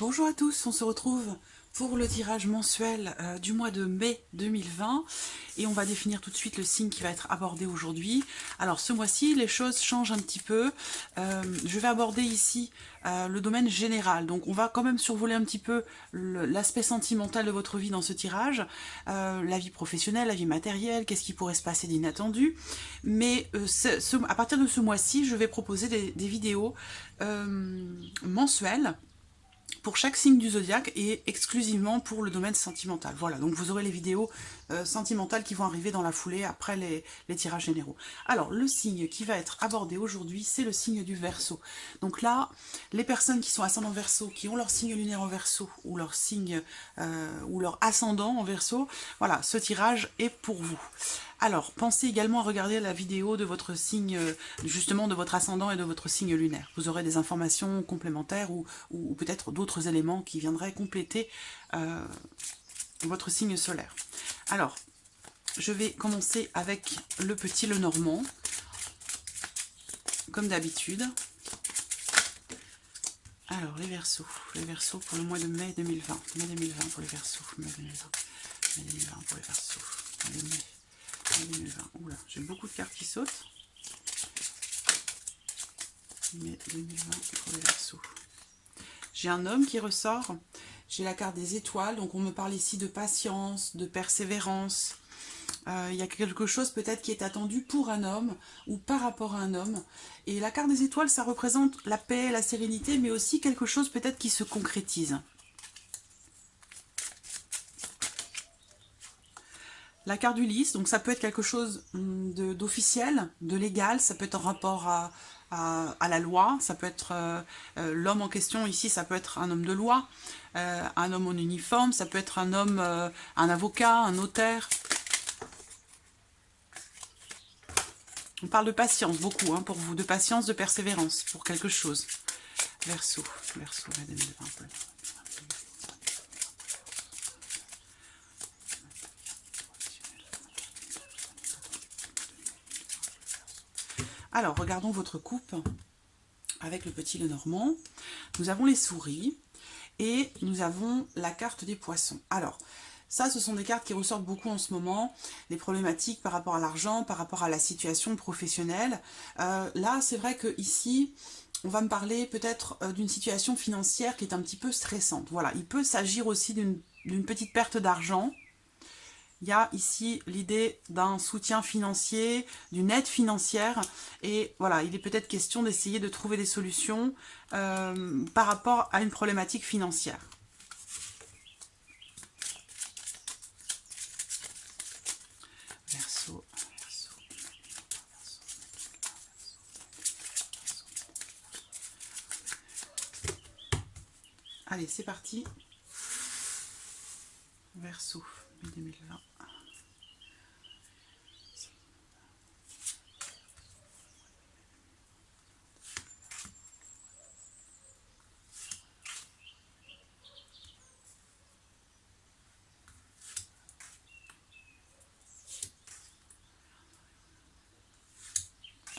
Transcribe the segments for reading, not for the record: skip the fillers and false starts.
Bonjour à tous, on se retrouve pour le tirage mensuel du mois de mai 2020 et on va définir tout de suite le signe qui va être abordé aujourd'hui. Alors ce mois-ci, les choses changent un petit peu. Je vais aborder ici le domaine général, donc on va quand même survoler un petit peu l'aspect sentimental de votre vie dans ce tirage, la vie professionnelle, la vie matérielle, qu'est-ce qui pourrait se passer d'inattendu. Mais à partir de ce mois-ci, je vais proposer des vidéos mensuelles pour chaque signe du zodiaque et exclusivement pour le domaine sentimental. Voilà, donc vous aurez les vidéos sentimentales qui vont arriver dans la foulée après les tirages généraux. Alors, le signe qui va être abordé aujourd'hui, c'est le signe du Verseau. Donc là, les personnes qui sont ascendant Verseau, qui ont leur signe lunaire en Verseau ou leur signe ou leur ascendant en Verseau, voilà, ce tirage est pour vous. Alors, pensez également à regarder la vidéo de votre signe, justement de votre ascendant et de votre signe lunaire. Vous aurez des informations complémentaires ou peut-être d'autres éléments qui viendraient compléter votre signe solaire. Alors, je vais commencer avec le petit Lenormand, comme d'habitude. Alors, les Verseaux pour le mois de mai 2020. Mai 2020 pour les Verseaux. Mai 2020. Mai 2020 pour les Verseaux. Mai 2020. Oula, j'ai beaucoup de cartes qui sautent. Mai 2020 pour les Verseaux. J'ai un homme qui ressort. J'ai la carte des étoiles. Donc, on me parle ici de patience, de persévérance. Il y a quelque chose peut-être qui est attendu pour un homme ou par rapport à un homme. Et la carte des étoiles, ça représente la paix, la sérénité, mais aussi quelque chose peut-être qui se concrétise. La carte du lys, donc ça peut être quelque chose d'officiel, de légal, ça peut être en rapport à la loi, ça peut être l'homme en question, ici ça peut être un homme de loi, un homme en uniforme, ça peut être un homme, un avocat, un notaire. On parle de patience, beaucoup, hein, pour vous, de patience, de persévérance, pour quelque chose. Verseau, Verseau, 2020. Alors, regardons votre coupe avec le petit Lenormand. Nous avons les souris et nous avons la carte des poissons. Alors, ça, ce sont des cartes qui ressortent beaucoup en ce moment, les problématiques par rapport à l'argent, par rapport à la situation professionnelle. Là, c'est vrai que ici, on va me parler peut-être d'une situation financière qui est un petit peu stressante. Voilà, il peut s'agir aussi d'une petite perte d'argent. Il y a ici l'idée d'un soutien financier, d'une aide financière. Et voilà, il est peut-être question d'essayer de trouver des solutions par rapport à une problématique financière. Verseau. Allez, c'est parti. Verseau, mai 2020.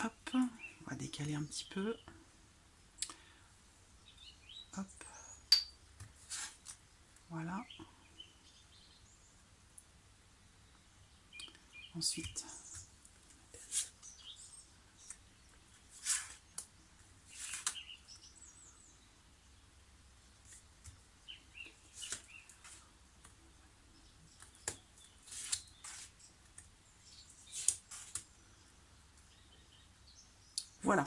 Hop, on va décaler un petit peu. Hop, voilà. Ensuite, voilà.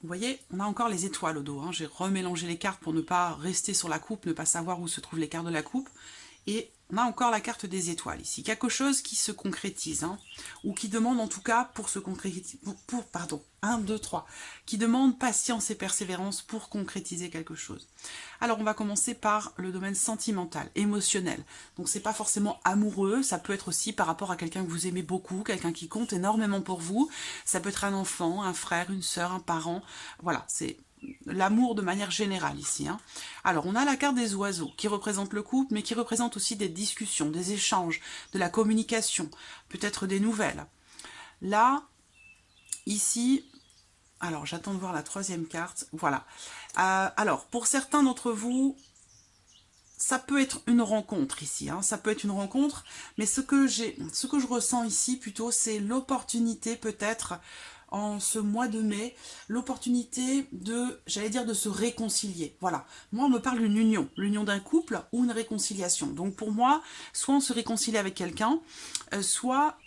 Vous voyez, on a encore les étoiles au dos. Hein. J'ai remélangé les cartes pour ne pas rester sur la coupe, ne pas savoir où se trouvent les cartes de la coupe. Et on a encore la carte des étoiles ici. Quelque chose qui se concrétise, hein, ou qui demande en tout cas pour se concrétiser, pardon, 1, 2, 3, qui demande patience et persévérance pour concrétiser quelque chose. Alors on va commencer par le domaine sentimental, émotionnel. Donc c'est pas forcément amoureux, ça peut être aussi par rapport à quelqu'un que vous aimez beaucoup, quelqu'un qui compte énormément pour vous. Ça peut être un enfant, un frère, une sœur, un parent. Voilà, c'est l'amour de manière générale ici. Hein. Alors, on a la carte des oiseaux qui représente le couple, mais qui représente aussi des discussions, des échanges, de la communication, peut-être des nouvelles. Là, ici, on a la carte des oiseaux qui représente le couple, mais qui représente aussi des discussions, des échanges, de la communication. Peut-être des nouvelles. Là, ici, on a la carte des oiseaux qui représente le couple, mais qui représente aussi des discussions, des échanges, de la communication, peut-être des nouvelles. Là, ici, Alors, j'attends de voir la troisième carte. Voilà. Alors, pour certains d'entre vous, ça peut être une rencontre ici, hein, ça peut être une rencontre, mais ce que je ressens ici plutôt, c'est l'opportunité peut-être en ce mois de mai, l'opportunité de, j'allais dire, de se réconcilier. Voilà. Moi, on me parle d'une union, l'union d'un couple ou une réconciliation. Donc pour moi, soit on se réconcilie avec quelqu'un, soit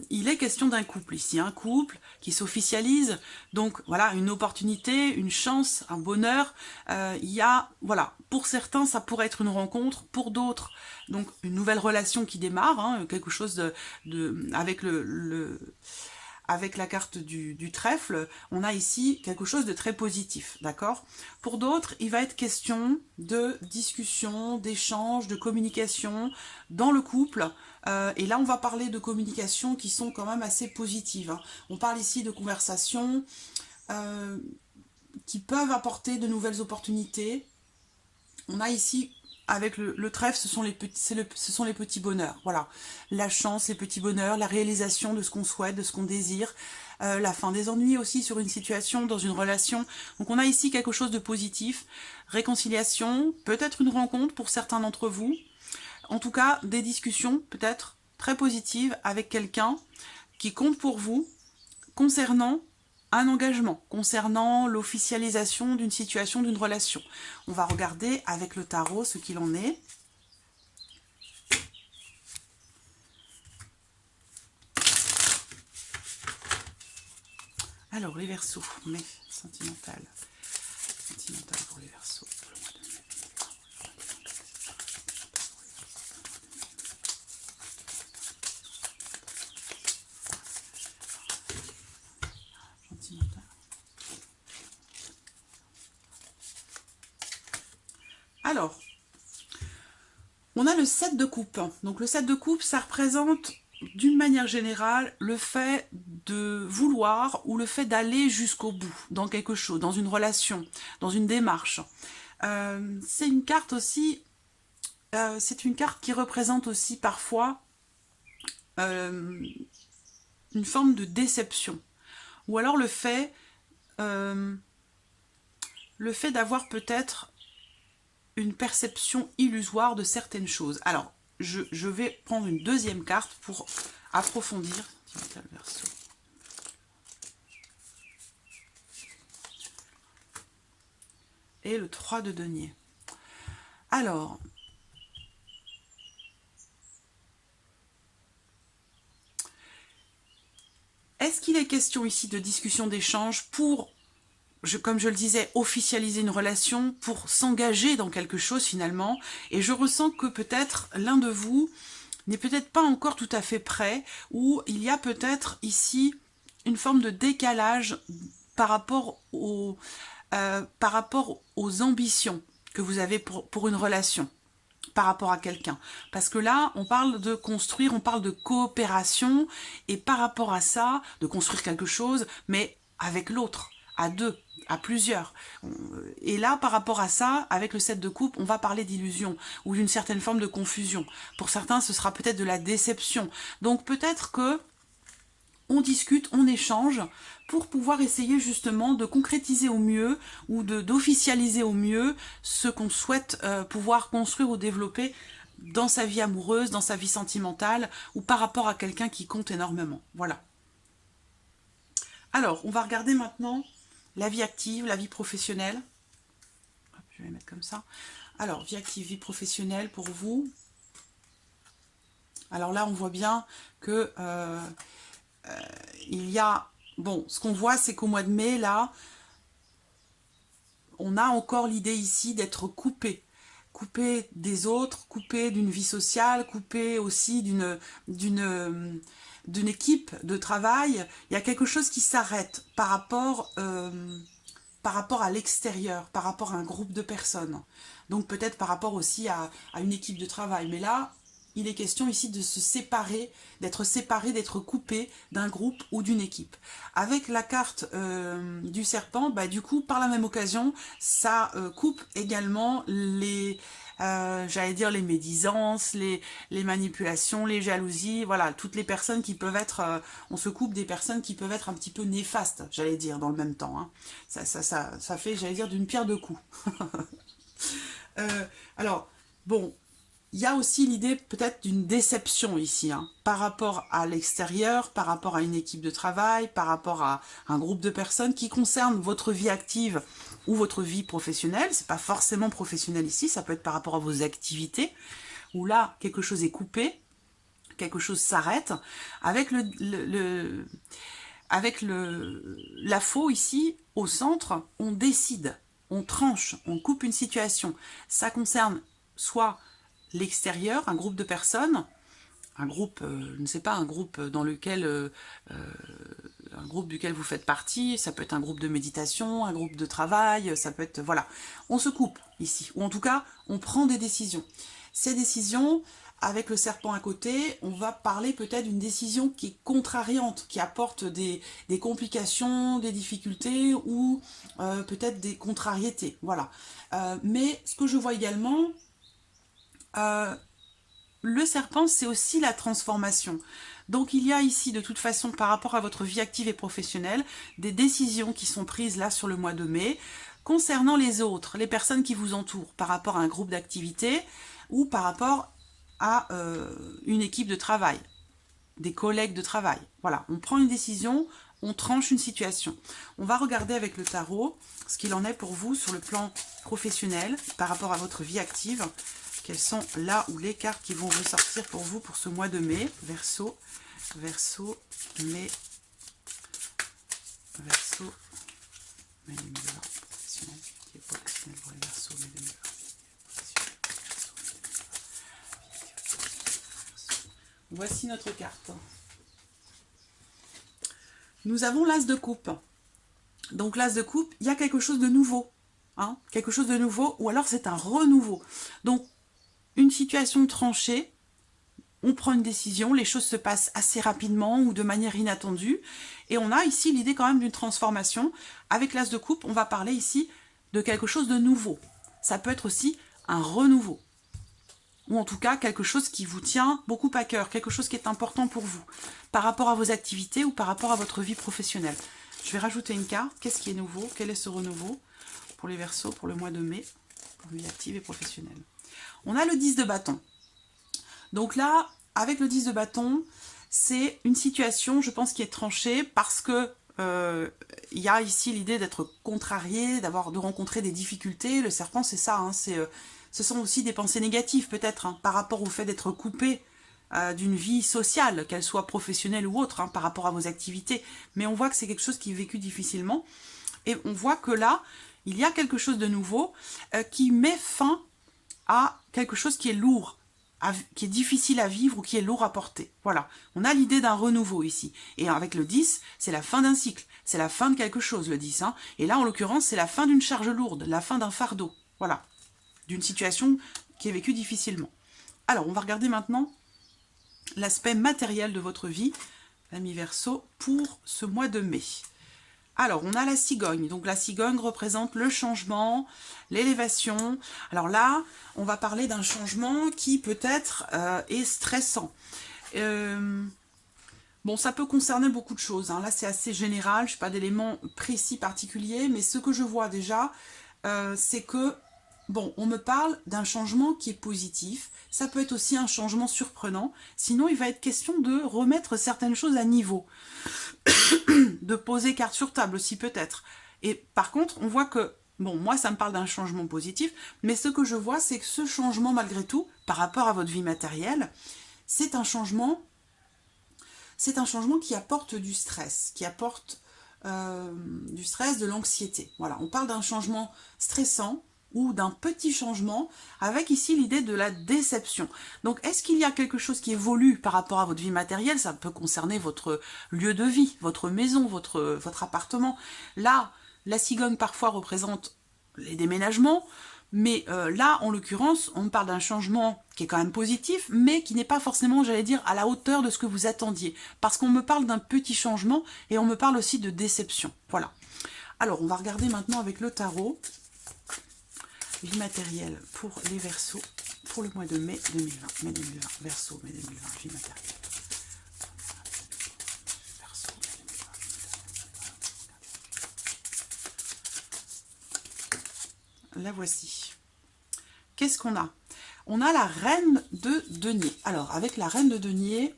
il est question d'un couple ici, un couple qui s'officialise, donc voilà, une opportunité, une chance, un bonheur. Il y a, voilà, pour certains ça pourrait être une rencontre, pour d'autres, donc une nouvelle relation qui démarre, hein, quelque chose avec avec la carte du trèfle, on a ici quelque chose de très positif, d'accord? Pour d'autres, il va être question de discussion, d'échange, de communication dans le couple. Et là, on va parler de communications qui sont quand même assez positives, hein. On parle ici de conversations qui peuvent apporter de nouvelles opportunités. On a ici avec le trèfle, ce sont les petits bonheurs. Voilà, la chance, les petits bonheurs, la réalisation de ce qu'on souhaite, de ce qu'on désire, la fin des ennuis aussi sur une situation, dans une relation. Donc on a ici quelque chose de positif, réconciliation, peut-être une rencontre pour certains d'entre vous. En tout cas, des discussions peut-être très positives avec quelqu'un qui compte pour vous concernant un engagement, concernant l'officialisation d'une situation, d'une relation. On va regarder avec le tarot ce qu'il en est. Alors, les Verseaux, mais sentimental pour les Verseaux. Alors, on a le 7 de coupe. Donc le 7 de coupe, ça représente d'une manière générale le fait de vouloir ou le fait d'aller jusqu'au bout dans quelque chose, dans une relation, dans une démarche. C'est une carte aussi, c'est une carte qui représente aussi parfois une forme de déception. Ou alors le fait d'avoir peut-être une perception illusoire de certaines choses. Alors, je vais prendre une deuxième carte pour approfondir. Et le 3 de denier. Alors, est-ce qu'il est question ici de discussion, d'échange pour, comme je le disais, officialiser une relation, pour s'engager dans quelque chose finalement? Et je ressens que peut-être l'un de vous n'est peut-être pas encore tout à fait prêt, ou il y a peut-être ici une forme de décalage par rapport aux ambitions que vous avez pour une relation, par rapport à quelqu'un. Parce que là, on parle de construire, on parle de coopération, et par rapport à ça, de construire quelque chose, mais avec l'autre, à deux, à plusieurs. Et là, par rapport à ça, avec le 7 de coupe, on va parler d'illusion, ou d'une certaine forme de confusion. Pour certains, ce sera peut-être de la déception. Donc peut-être que on discute, on échange, pour pouvoir essayer justement de concrétiser au mieux ou d'officialiser au mieux ce qu'on souhaite pouvoir construire ou développer dans sa vie amoureuse, dans sa vie sentimentale ou par rapport à quelqu'un qui compte énormément. Voilà. Alors, on va regarder maintenant la vie active, la vie professionnelle. Hop, je vais mettre comme ça. Alors, vie active, vie professionnelle pour vous. Alors là, on voit bien que il y a... Bon, ce qu'on voit, c'est qu'au mois de mai, là, on a encore l'idée ici d'être coupé. Coupé des autres, coupé d'une vie sociale, coupé aussi d'une équipe de travail. Il y a quelque chose qui s'arrête par rapport à l'extérieur, par rapport à un groupe de personnes. Donc peut-être par rapport aussi à une équipe de travail. Mais là, il est question ici de se séparer, d'être coupé d'un groupe ou d'une équipe. Avec la carte du serpent, bah, du coup, par la même occasion, ça coupe également j'allais dire les médisances, les manipulations, les jalousies, voilà, toutes les personnes qui peuvent être, on se coupe des personnes qui peuvent être un petit peu néfastes, j'allais dire, dans le même temps. Hein. Ça fait, j'allais dire, d'une pierre deux coups. Alors, bon, il y a aussi l'idée peut-être d'une déception ici, hein, par rapport à l'extérieur, par rapport à une équipe de travail, par rapport à un groupe de personnes qui concernent votre vie active ou votre vie professionnelle. C'est pas forcément professionnel ici, ça peut être par rapport à vos activités, où là, quelque chose est coupé, quelque chose s'arrête, avec la faux ici, au centre, on décide, on tranche, on coupe une situation. Ça concerne soit l'extérieur, un groupe de personnes, un groupe, je ne sais pas, un groupe dans lequel, un groupe duquel vous faites partie, ça peut être un groupe de méditation, un groupe de travail, ça peut être, voilà. On se coupe ici, ou en tout cas, on prend des décisions. Ces décisions, avec le serpent à côté, on va parler peut-être d'une décision qui est contrariante, qui apporte des complications, des difficultés ou peut-être des contrariétés, voilà. Mais ce que je vois également, le serpent, c'est aussi la transformation. Donc il y a ici, de toute façon, par rapport à votre vie active et professionnelle, des décisions qui sont prises là sur le mois de mai, concernant les autres, les personnes qui vous entourent, par rapport à un groupe d'activités ou par rapport à une équipe de travail, des collègues de travail. Voilà, on prend une décision, on tranche une situation. On va regarder avec le tarot ce qu'il en est pour vous sur le plan professionnel, par rapport à votre vie active. Quelles sont là ou les cartes qui vont ressortir pour vous pour ce mois de mai? Verseau, Verseau, mai, Verseau, mai 2020, professionnel, qui est professionnel pour les Verseaux, mai 2020. Voici notre carte. Nous avons l'As de coupe. Donc l'As de coupe, il y a quelque chose de nouveau. Hein, quelque chose de nouveau, ou alors c'est un renouveau. Donc, une situation tranchée, on prend une décision, les choses se passent assez rapidement ou de manière inattendue. Et on a ici l'idée quand même d'une transformation. Avec l'As de coupe, on va parler ici de quelque chose de nouveau. Ça peut être aussi un renouveau. Ou en tout cas, quelque chose qui vous tient beaucoup à cœur, quelque chose qui est important pour vous, par rapport à vos activités ou par rapport à votre vie professionnelle. Je vais rajouter une carte. Qu'est-ce qui est nouveau? Quel est ce renouveau pour les Verseaux pour le mois de mai, pour vie active et professionnelle? On a le 10 de bâton. Donc là, avec le 10 de bâton, c'est une situation, je pense, qui est tranchée parce que il y a ici l'idée d'être contrarié, de rencontrer des difficultés. Le serpent, c'est ça, hein, ce sont aussi des pensées négatives peut-être, hein, par rapport au fait d'être coupé d'une vie sociale, qu'elle soit professionnelle ou autre, hein, par rapport à vos activités. Mais on voit que c'est quelque chose qui est vécu difficilement. Et on voit que là, il y a quelque chose de nouveau qui met fin à quelque chose qui est lourd, qui est difficile à vivre ou qui est lourd à porter. Voilà, on a l'idée d'un renouveau ici. Et avec le 10, c'est la fin d'un cycle, c'est la fin de quelque chose, le 10. Hein. Et là, en l'occurrence, c'est la fin d'une charge lourde, la fin d'un fardeau. Voilà, d'une situation qui est vécue difficilement. Alors, on va regarder maintenant l'aspect matériel de votre vie, l'ami Verseau, pour ce mois de mai. Alors, on a la cigogne. Donc, la cigogne représente le changement, l'élévation. Alors là, on va parler d'un changement qui peut-être est stressant. Bon, ça peut concerner beaucoup de choses. Hein. Là, c'est assez général. Je n'ai pas d'éléments précis particuliers. Mais ce que je vois déjà, c'est que, bon, on me parle d'un changement qui est positif. Ça peut être aussi un changement surprenant. Sinon, il va être question de remettre certaines choses à niveau. De poser carte sur table aussi peut-être. Et par contre, on voit que, bon, moi ça me parle d'un changement positif, mais ce que je vois, c'est que ce changement, malgré tout, par rapport à votre vie matérielle, c'est un changement qui apporte du stress, qui apporte du stress, de l'anxiété. Voilà, on parle d'un changement stressant, ou d'un petit changement, avec ici l'idée de la déception. Donc, est-ce qu'il y a quelque chose qui évolue par rapport à votre vie matérielle? Ça peut concerner votre lieu de vie, votre maison, votre appartement. Là, la cigogne parfois représente les déménagements, mais là, en l'occurrence, on parle d'un changement qui est quand même positif, mais qui n'est pas forcément, j'allais dire, à la hauteur de ce que vous attendiez. Parce qu'on me parle d'un petit changement, et on me parle aussi de déception. Voilà. Alors, on va regarder maintenant avec le tarot vie matérielle pour les Verseaux pour le mois de mai 2020. Mai 2020, Verseau, mai 2020, vie matérielle. Verseau, mai 2020. La voici. Qu'est-ce qu'on a? On a la reine de denier. Alors, avec la reine de denier,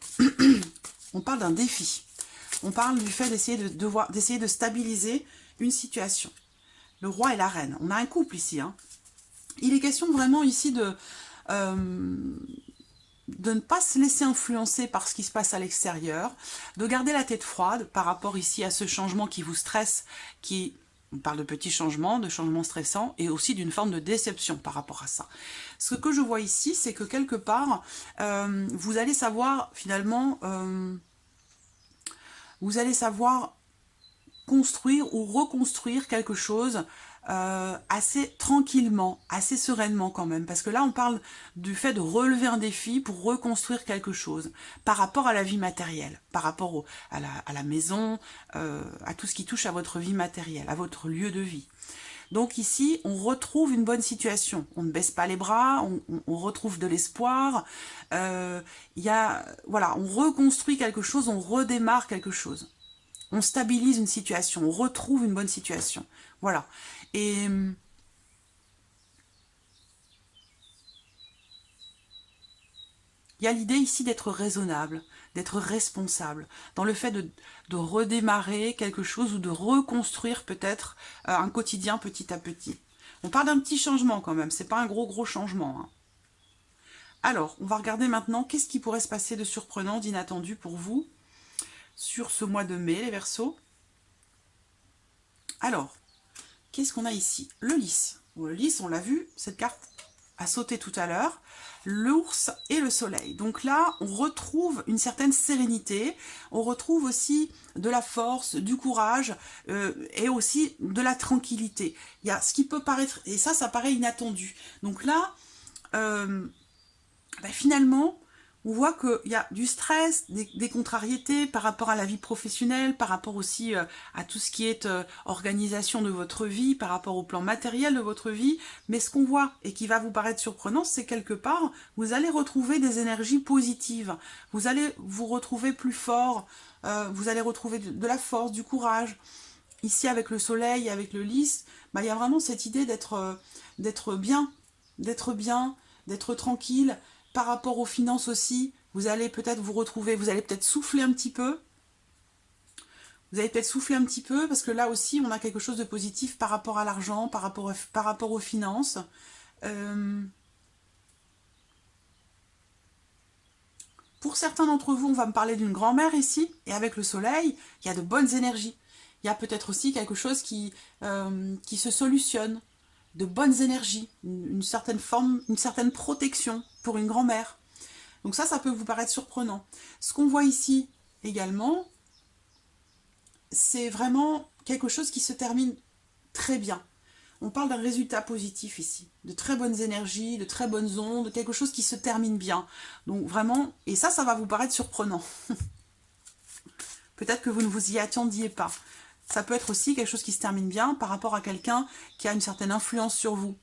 on parle d'un défi. On parle du fait d'essayer de stabiliser une situation. Le roi et la reine. On a un couple ici. Hein. Il est question vraiment ici de ne pas se laisser influencer par ce qui se passe à l'extérieur, de garder la tête froide par rapport ici à ce changement qui vous stresse, on parle de petits changements, de changements stressants, et aussi d'une forme de déception par rapport à ça. Ce que je vois ici, c'est que quelque part, vous allez savoir finalement, vous allez savoir construire ou reconstruire quelque chose assez tranquillement, assez sereinement quand même, parce que là on parle du fait de relever un défi pour reconstruire quelque chose par rapport à la vie matérielle, par rapport à la maison, à tout ce qui touche à votre vie matérielle, à votre lieu de vie. Donc ici, on retrouve une bonne situation. On ne baisse pas les bras, on retrouve de l'espoir. Voilà, on reconstruit quelque chose, on redémarre quelque chose. On stabilise une situation, on retrouve une bonne situation. Voilà. Et il y a l'idée ici d'être raisonnable, d'être responsable, dans le fait de redémarrer quelque chose ou de reconstruire peut-être un quotidien petit à petit. On parle d'un petit changement quand même, c'est pas un gros changement. Hein. Alors, on va regarder maintenant qu'est-ce qui pourrait se passer de surprenant, d'inattendu pour vous sur ce mois de mai, les Verseaux. Alors, qu'est-ce qu'on a ici? Le lys. Bon, le lys, on l'a vu, cette carte a sauté tout à l'heure. L'ours et le soleil. Donc là, on retrouve une certaine sérénité, on retrouve aussi de la force, du courage et aussi de la tranquillité. Il y a ce qui peut paraître, et ça paraît inattendu. Donc là, finalement, on voit qu'il y a du stress, des contrariétés par rapport à la vie professionnelle, par rapport aussi à tout ce qui est organisation de votre vie, par rapport au plan matériel de votre vie. Mais ce qu'on voit et qui va vous paraître surprenant, c'est quelque part, vous allez retrouver des énergies positives. Vous allez vous retrouver plus fort, vous allez retrouver de la force, du courage. Ici, avec le soleil, avec le lys, il y a vraiment cette idée d'être bien, d'être tranquille. Par rapport aux finances aussi, vous allez peut-être vous retrouver, vous allez peut-être souffler un petit peu. Vous allez peut-être souffler un petit peu, parce que là aussi, on a quelque chose de positif par rapport à l'argent, par rapport aux finances. Pour certains d'entre vous, on va me parler d'une grand-mère ici, et avec le soleil, il y a de bonnes énergies. Il y a peut-être aussi quelque chose qui se solutionne. De bonnes énergies, une certaine forme, une certaine protection pour une grand-mère. Donc ça peut vous paraître surprenant. Ce qu'on voit ici également, c'est vraiment quelque chose qui se termine très bien. On parle d'un résultat positif ici, de très bonnes énergies, de très bonnes ondes, quelque chose qui se termine bien. Donc vraiment, et ça va vous paraître surprenant. Peut-être que vous ne vous y attendiez pas. Ça peut être aussi quelque chose qui se termine bien par rapport à quelqu'un qui a une certaine influence sur vous.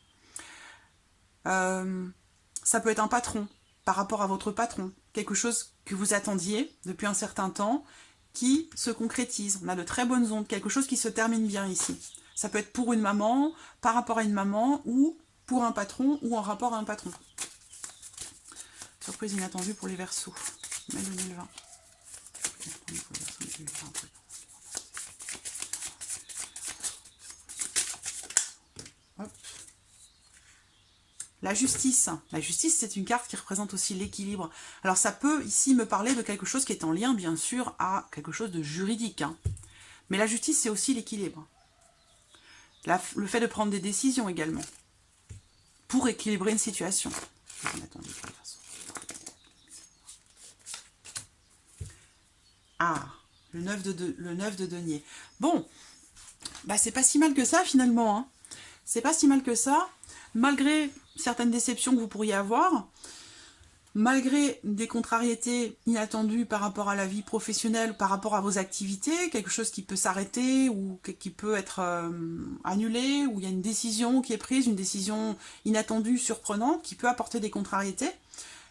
Ça peut être un patron, par rapport à votre patron. Quelque chose que vous attendiez depuis un certain temps qui se concrétise. On a de très bonnes ondes, quelque chose qui se termine bien ici. Ça peut être pour une maman, par rapport à une maman, ou pour un patron, ou en rapport à un patron. Surprise inattendue pour les Verseaux. Mai 2020. La justice. La justice, c'est une carte qui représente aussi l'équilibre. Alors ça peut ici me parler de quelque chose qui est en lien, bien sûr, à quelque chose de juridique. Hein. Mais la justice, c'est aussi l'équilibre. Le fait de prendre des décisions également. Pour équilibrer une situation. Ah, le 9 de denier. Bon, c'est pas si mal que ça finalement. Hein. C'est pas si mal que ça. Malgré certaines déceptions que vous pourriez avoir, malgré des contrariétés inattendues par rapport à la vie professionnelle, par rapport à vos activités, quelque chose qui peut s'arrêter ou qui peut être annulé, ou il y a une décision qui est prise, une décision inattendue, surprenante, qui peut apporter des contrariétés,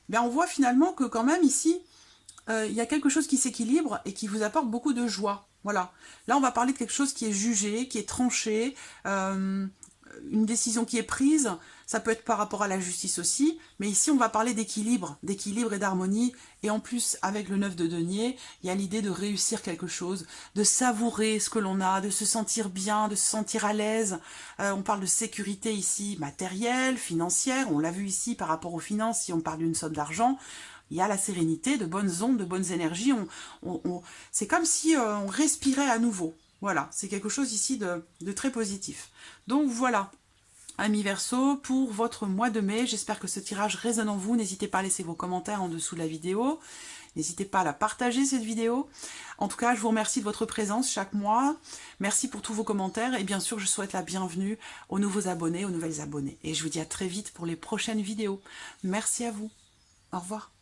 bien on voit finalement que quand même ici, il y a quelque chose qui s'équilibre et qui vous apporte beaucoup de joie. Voilà. Là, on va parler de quelque chose qui est jugé, qui est tranché, une décision qui est prise. Ça peut être par rapport à la justice aussi, mais ici, on va parler d'équilibre et d'harmonie. Et en plus, avec le 9 de denier, il y a l'idée de réussir quelque chose, de savourer ce que l'on a, de se sentir bien, de se sentir à l'aise. On parle de sécurité ici, matérielle, financière. On l'a vu ici par rapport aux finances, si on parle d'une somme d'argent. Il y a la sérénité, de bonnes ondes, de bonnes énergies. C'est comme si on respirait à nouveau. Voilà, c'est quelque chose ici de très positif. Donc voilà, amis Verseau, pour votre mois de mai. J'espère que ce tirage résonne en vous. N'hésitez pas à laisser vos commentaires en dessous de la vidéo. N'hésitez pas à la partager, cette vidéo. En tout cas, je vous remercie de votre présence chaque mois. Merci pour tous vos commentaires. Et bien sûr, je souhaite la bienvenue aux nouveaux abonnés, aux nouvelles abonnées. Et je vous dis à très vite pour les prochaines vidéos. Merci à vous. Au revoir.